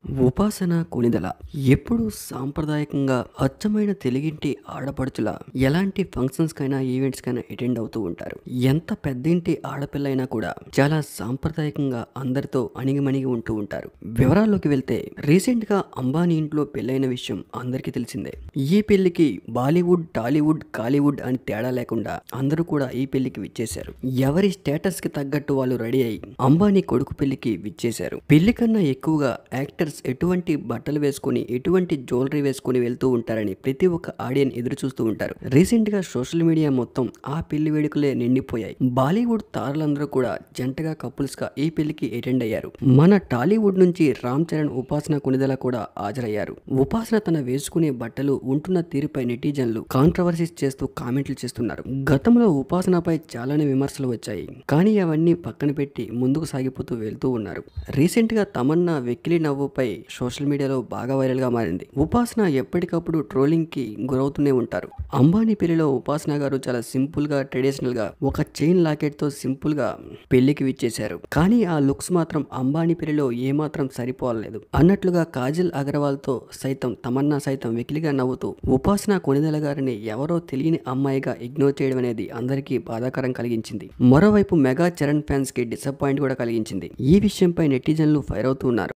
ఉపాసన కొణిదెల ఎప్పుడూ సాంప్రదాయకంగా అచ్చమైన తెలుగింటి ఆడపడుచుల ఎలాంటి ఫంక్షన్స్‌కైనా, ఈవెంట్స్‌కైనా అటెండ్ అవుతూ ఉంటారు. ఎంత పెద్దింటి ఆడపిల్ల అయినా కూడా చాలా సాంప్రదాయకంగా అందరితో అణిగిమణిగి ఉంటూ ఉంటారు. వివరాల్లోకి వెళ్తే రీసెంట్‌గా అంబానీ ఇంట్లో పెళ్లైన విషయం అందరికీ తెలిసిందే. ఈ పెళ్లికి బాలీవుడ్, టాలీవుడ్, కాలీవుడ్ అని తేడా లేకుండా అందరూ కూడా ఈ పెళ్లికి విచ్చేశారు. ఎవరి స్టేటస్‌కి తగ్గట్టు వాళ్ళు రెడీ అయ్యి అంబానీ కొడుకు పెళ్లికి విచ్చేశారు. పెళ్లి కన్నా ఎక్కువగా యాక్టర్స్ ఎటువంటి బట్టలు వేసుకొని, ఎటువంటి జ్యువెలరీ వేసుకొని వెళ్తూ ఉంటారని ప్రతి ఒక్క ఆడియన్ ఎదురు చూస్తూ ఉంటారు. రీసెంట్ గా సోషల్ మీడియా మొత్తం ఆ పెళ్లి వేడుకలే నిండిపోయాయి. బాలీవుడ్ తారలందరూ కూడా జంటగా కపుల్స్ గా ఈ పెళ్లికి అటెండ్ అయ్యారు. మన టాలీవుడ్ నుంచి రామ్ చరణ్, ఉపాసన కొణిదెల కూడా హాజరయ్యారు. ఉపాసన తన వేసుకునే బట్టలు, ఉంటున్న తీరుపై నెటిజన్లు కాంట్రవర్సీస్ చేస్తూ కామెంట్లు చేస్తున్నారు. గతంలో ఉపాసనపై చాలానే విమర్శలు వచ్చాయి. కానీ అవన్నీ పక్కన పెట్టి ముందుకు సాగిపోతూ వెళ్తూ ఉన్నారు. రీసెంట్ గా తమన్నా వెకిలి నవ్వుపై సోషల్ మీడియాలో బాగా వైరల్ గా మారింది. ఉపాసన ఎప్పటికప్పుడు ట్రోలింగ్ కి గురవుతూనే ఉంటారు. అంబానీ పెళ్లిలో ఉపాసన గారు చాలా సింపుల్ గా, ట్రెడిషనల్ గా ఒక చైన్ లాకెట్ తో సింపుల్ గా పెళ్లికి విచ్చేశారు. కానీ ఆ లుక్స్ మాత్రం అంబానీ పెళ్లిలో ఏమాత్రం సరిపోలేదు అన్నట్లుగా కాజల్ అగర్వాల్ తో సైతం తమన్నా సైతం వెకిలిగా నవ్వుతూ ఉపాసన కొణిదెల గారిని ఎవరో తెలియని అమ్మాయిగా ఇగ్నోర్ చేయడం అనేది అందరికీ బాధాకరం కలిగించింది. మరోవైపు మెగా చరణ్ ఫ్యాన్స్ కి డిసప్పాయింట్ కూడా కలిగించింది. ఈ విషయంపై నెటిజన్లు ఫైర్ అవుతూ ఉన్నారు.